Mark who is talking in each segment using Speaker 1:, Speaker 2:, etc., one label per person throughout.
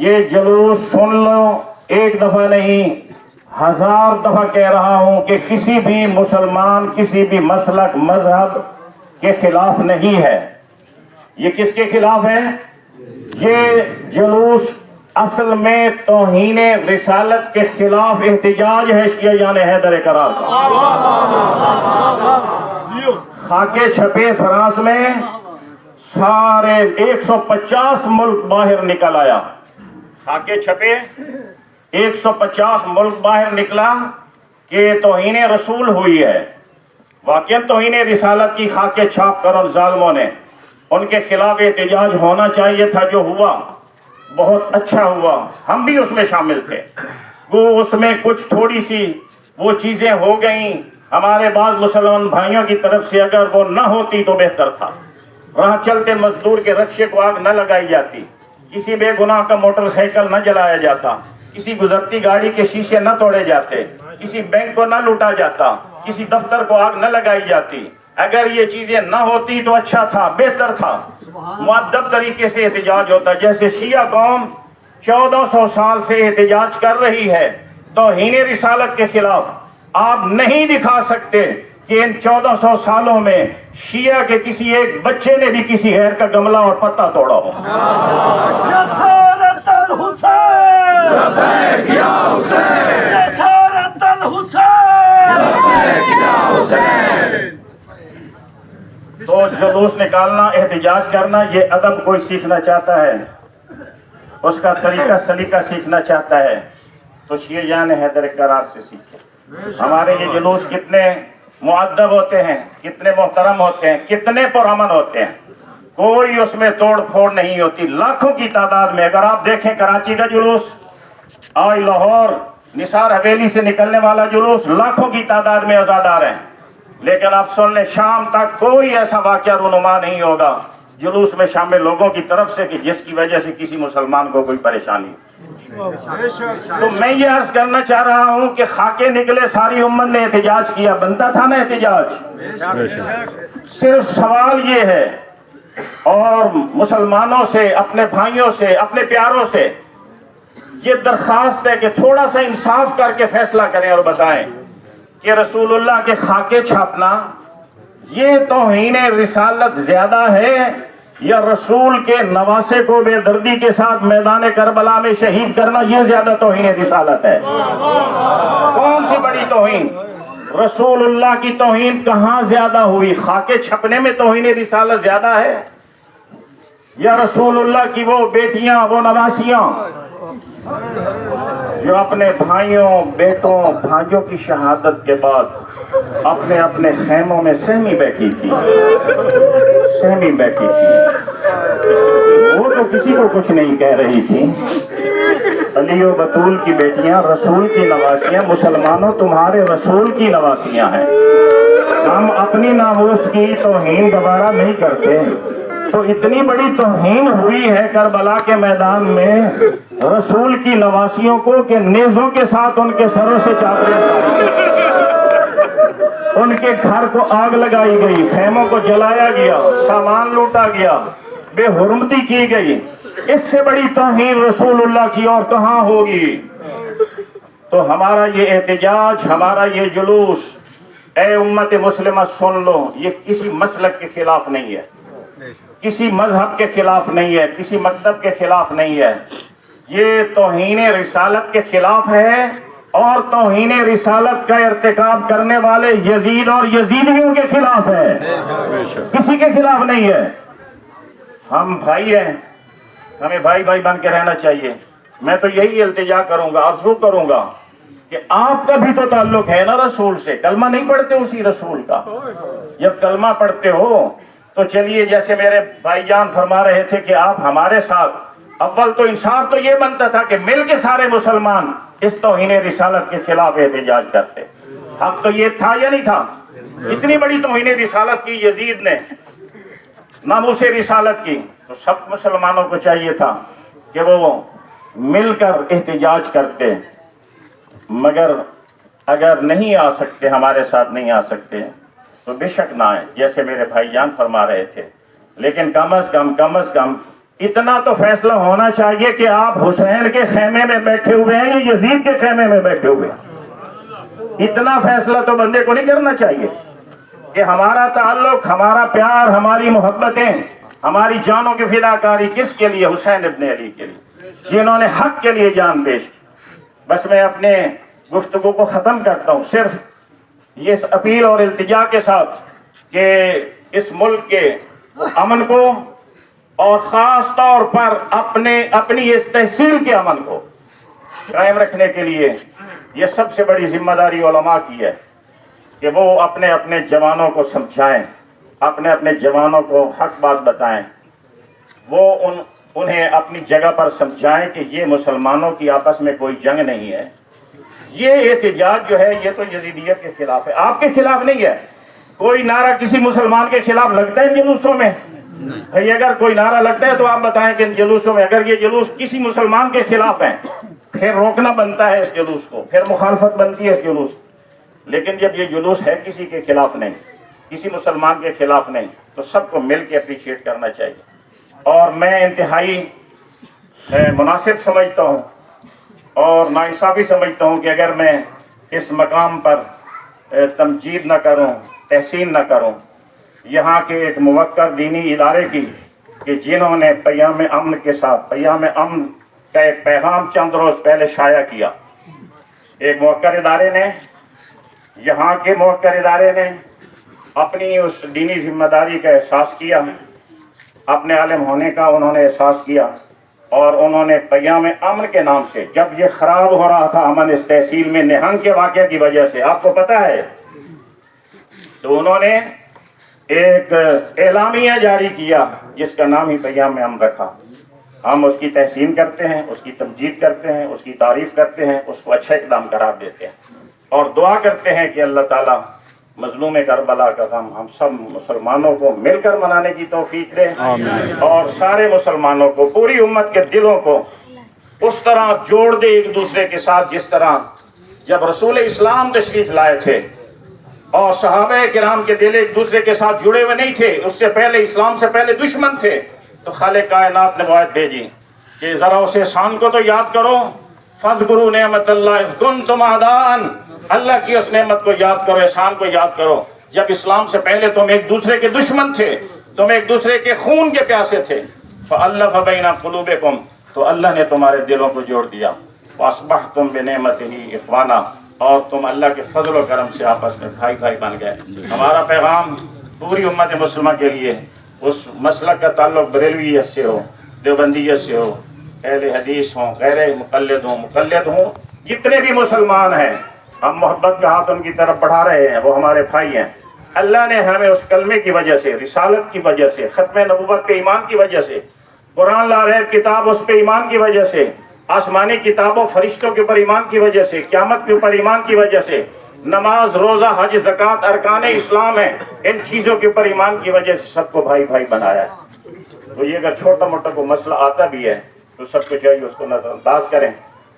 Speaker 1: یہ جلوس سن لو، ایک دفعہ نہیں 1000 دفعہ کہہ رہا ہوں کہ کسی بھی مسلمان کسی بھی مسلک مذہب کے خلاف نہیں ہے۔ یہ کس کے خلاف ہے؟ یہ جلوس اصل میں توہین رسالت کے خلاف احتجاج ہے شیعیان حیدر کرار کا۔ خاکے چھپے فرانس میں سارے 150 ملک باہر نکل آیا، خاکے چھپے 150 ملک باہر نکلا کہ توہین رسول ہوئی ہے، واقعا توہین رسالت کی خاکے چھاپ کر ظالموں نے ان کے خلاف احتجاج ہونا چاہیے تھا۔ جو ہوا بہت اچھا ہوا، ہم بھی اس میں شامل تھے۔ وہ اس میں کچھ تھوڑی سی وہ چیزیں ہو گئیں ہمارے بعض مسلمان بھائیوں کی طرف سے، اگر وہ نہ ہوتی تو بہتر تھا۔ راہ چلتے مزدور کے رکشے کو آگ نہ لگائی جاتی، کسی بے گناہ کا موٹر سائیکل نہ جلایا جاتا، کسی گزرتی گاڑی کے شیشے نہ توڑے جاتے، کسی بینک کو نہ لوٹا جاتا، کسی دفتر کو آگ نہ لگائی جاتی۔ اگر یہ چیزیں نہ ہوتی تو اچھا تھا، بہتر تھا، مؤدب طریقے سے احتجاج ہوتا۔ جیسے شیعہ قوم 1400 سال سے احتجاج کر رہی ہے توہین رسالت کے خلاف، آپ نہیں دکھا سکتے کہ ان 1400 سالوں میں شیعہ کے کسی ایک بچے نے بھی کسی غیر کا گملہ اور پتا توڑا ہو۔
Speaker 2: نصارت الحسین لبیک یا حسین، نصارت الحسین لبیک یا حسین۔
Speaker 1: تو جلوس نکالنا، احتجاج کرنا، یہ ادب کوئی سیکھنا چاہتا ہے، اس کا طریقہ سلیقہ سیکھنا چاہتا ہے تو شیعیان حیدر کرار سے سیکھے۔ ہمارے یہ جلوس کتنے مؤدب ہوتے ہیں، کتنے محترم ہوتے ہیں، کتنے پرامن ہوتے ہیں، کوئی اس میں توڑ پھوڑ نہیں ہوتی۔ لاکھوں کی تعداد میں اگر آپ دیکھیں کراچی کا جلوس، آج لاہور نثار حویلی سے نکلنے والا جلوس، لاکھوں کی تعداد میں عزادار ہیں، لیکن آپ سن لیں شام تک کوئی ایسا واقعہ رونما نہیں ہوگا جلوس میں شامل لوگوں کی طرف سے کہ جس کی وجہ سے کسی مسلمان کو کوئی پریشانی۔ تو میں یہ عرض کرنا چاہ رہا ہوں کہ خاکے نکلے، ساری امت نے احتجاج کیا، بنتا تھا نا احتجاج۔ صرف سوال یہ ہے، اور مسلمانوں سے، اپنے بھائیوں سے، اپنے پیاروں سے یہ درخواست ہے کہ تھوڑا سا انصاف کر کے فیصلہ کریں اور بتائیں کہ رسول اللہ کے خاکے چھاپنا یہ توہین رسالت زیادہ ہے یا رسول کے نواسے کو بے دردی کے ساتھ میدان کربلا میں شہید کرنا یہ زیادہ توہین رسالت ہے؟ کون سی بڑی توہین؟ رسول اللہ کی توہین کہاں زیادہ ہوئی؟ خاکے چھپنے میں توہین رسالت زیادہ ہے یا رسول اللہ کی وہ بیٹیاں، وہ نواسیاں جو اپنے بھائیوں، بیٹوں، بھائیوں کی شہادت کے بعد اپنے اپنے خیموں میں سہمی بیٹھی تھی، سہمی بیٹھی تھی، وہ تو کسی کو کچھ نہیں کہہ رہی تھی۔ علی و بطول کی بیٹیاں، رسول کی نواسیاں، مسلمانوں تمہارے رسول کی نواسیاں ہیں، ہم اپنی ناموس کی توہین دوبارہ نہیں کرتے۔ تو اتنی بڑی توہین ہوئی ہے کربلا کے میدان میں رسول کی نواسیوں کو کہ نیزوں کے ساتھ ان کے سروں سے چادریں اتاری گئی، ان کے گھر کو آگ لگائی گئی، خیموں کو جلایا گیا، سامان لوٹا گیا، بے حرمتی کی گئی۔ اس سے بڑی توہین رسول اللہ کی اور کہاں ہوگی؟ تو ہمارا یہ احتجاج، ہمارا یہ جلوس، اے امت مسلمہ سن لو، یہ کسی مسلک کے خلاف نہیں ہے، کسی مذہب کے خلاف نہیں ہے، کسی مکتب کے خلاف نہیں ہے، یہ توہین رسالت کے خلاف ہے، اور توہین رسالت کا ارتکاب کرنے والے یزید اور یزیدیوں کے خلاف ہے، کسی کے خلاف نہیں ہے۔ ہم بھائی ہیں، ہمیں بھائی بھائی بن کے رہنا چاہیے۔ میں تو یہی التجا کروں گا، عرض کروں گا کہ آپ کا بھی تو تعلق ہے نا رسول سے، کلمہ نہیں پڑھتے اسی رسول کا؟ جب کلمہ پڑھتے ہو تو چلیے، جیسے میرے بھائی جان فرما رہے تھے کہ آپ ہمارے ساتھ، اول تو انصاف تو یہ بنتا تھا کہ مل کے سارے مسلمان اس توہین رسالت کے خلاف احتجاج کرتے۔ حق تو یہ تھا یا نہیں تھا؟ اتنی بڑی توہین رسالت کی یزید نے، ناموس رسالت کی، تو سب مسلمانوں کو چاہیے تھا کہ وہ مل کر احتجاج کرتے، مگر اگر نہیں آ سکتے، ہمارے ساتھ نہیں آ سکتے تو بے شک نہ آئے، جیسے میرے بھائی جان فرما رہے تھے، لیکن کم از کم اتنا تو فیصلہ ہونا چاہیے کہ آپ حسین کے خیمے میں بیٹھے ہوئے ہیں یا یزید کے خیمے میں بیٹھے ہوئے ہیں؟ اتنا فیصلہ تو بندے کو نہیں کرنا چاہیے کہ ہمارا تعلق، ہمارا پیار، ہماری محبتیں، ہماری جانوں کی فداکاری کس کے لیے؟ حسین ابن علی کے لیے، جنہوں نے حق کے لیے جان پیش کی۔ بس میں اپنے گفتگو کو ختم کرتا ہوں صرف یہ اپیل اور التجا کے ساتھ کہ اس ملک کے امن کو اور خاص طور پر اپنی اس تحصیل کے امن کو قائم رکھنے کے لیے یہ سب سے بڑی ذمہ داری علماء کی ہے کہ وہ اپنے اپنے جوانوں کو سمجھائیں، اپنے اپنے جوانوں کو حق بات بتائیں، وہ انہیں اپنی جگہ پر سمجھائیں کہ یہ مسلمانوں کی آپس میں کوئی جنگ نہیں ہے۔ یہ احتجاج جو ہے یہ تو یزیدیت کے خلاف ہے، آپ کے خلاف نہیں ہے۔ کوئی نعرہ کسی مسلمان کے خلاف لگتا ہے جلوسوں میں؟ بھئی اگر کوئی نعرہ لگتا ہے تو آپ بتائیں کہ ان جلوسوں میں اگر یہ جلوس کسی مسلمان کے خلاف ہیں پھر روکنا بنتا ہے اس جلوس کو، پھر مخالفت بنتی ہے اس جلوس۔ لیکن جب یہ جلوس ہے کسی کے خلاف نہیں، کسی مسلمان کے خلاف نہیں، تو سب کو مل کے اپریشیٹ کرنا چاہیے۔ اور میں انتہائی مناسب سمجھتا ہوں اور ناانصافی سمجھتا ہوں کہ اگر میں اس مقام پر تمجید نہ کروں، تحسین نہ کروں یہاں کے ایک موقر دینی ادارے کی کہ جنہوں نے پیام امن کے ساتھ پیام امن کا ایک پیغام چند روز پہلے شائع کیا۔ ایک موقر ادارے نے، یہاں کے موقر ادارے نے اپنی اس دینی ذمہ داری کا احساس کیا، اپنے عالم ہونے کا انہوں نے احساس کیا، اور انہوں نے پیام امن کے نام سے جب یہ خراب ہو رہا تھا امن اس تحصیل میں نہنگ کے واقعے کی وجہ سے، آپ کو پتہ ہے، تو انہوں نے ایک اعلامیہ جاری کیا جس کا نام ہی پیام امن رکھا۔ ہم اس کی تحسین کرتے ہیں، اس کی تمجید کرتے ہیں، اس کی تعریف کرتے ہیں، اس کو اچھا اقدام قرار دیتے ہیں اور دعا کرتے ہیں کہ اللہ تعالیٰ مظلوم کربلا کا غم ہم سب مسلمانوں کو مل کر منانے کی توفیق دے، اور سارے مسلمانوں کو، پوری امت کے دلوں کو اس طرح جوڑ دے ایک دوسرے کے ساتھ جس طرح جب رسول اسلام تشریف لائے تھے اور صحابہ کرام کے دل ایک دوسرے کے ساتھ جڑے ہوئے نہیں تھے، اس سے پہلے اسلام سے پہلے دشمن تھے، تو خالق کائنات نے موعد بھیجی کہ ذرا اس احسان کو تو یاد کرو، فاذکروا نعمت اللہ اذ کنتم اعداء، اللہ کی اس نعمت کو یاد کرو، احسان کو یاد کرو جب اسلام سے پہلے تم ایک دوسرے کے دشمن تھے، تم ایک دوسرے کے خون کے پیاسے تھے، فألف بین قلوبکم، تو اللہ نے تمہارے دلوں کو جوڑ دیا، فاصبحتم بنعمتہ اخوانا، اور تم اللہ کے فضل و کرم سے آپس میں بھائی بھائی بن گئے۔ ہمارا پیغام پوری امت مسلمہ کے لیے، اس مسلک کا تعلق بریلویت سے ہو، دیوبندیت سے ہو، اہل حدیث ہوں، غیر مقلد ہوں، جتنے بھی مسلمان ہیں، ہم محبت کا ہاتھ ان کی طرف بڑھا رہے ہیں، وہ ہمارے بھائی ہیں۔ اللہ نے ہمیں اس کلمے کی وجہ سے، رسالت کی وجہ سے، ختم نبوت کے ایمان کی وجہ سے، قرآن لا ریب کتاب اس پہ ایمان کی وجہ سے، آسمانی کتابوں فرشتوں کے اوپر ایمان کی وجہ سے، قیامت کے اوپر ایمان کی وجہ سے، نماز، روزہ، حج، زکوٰۃ ارکان اسلام ہیں، ان چیزوں کے اوپر ایمان کی وجہ سے سب کو بھائی بھائی بنایا ہے۔ تو یہ اگر چھوٹا موٹا کوئی مسئلہ آتا بھی ہے تو سب کو چاہیے اس کو نظر انداز کریں۔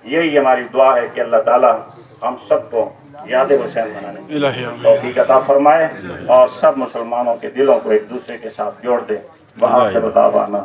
Speaker 1: یہی ہماری دعا ہے کہ اللہ تعالیٰ ہم سب کو یاد حسین منانے کی توفیق عطا فرمائے اور سب مسلمانوں کے دلوں کو ایک دوسرے کے ساتھ جوڑ دے۔ وآخر دعوانا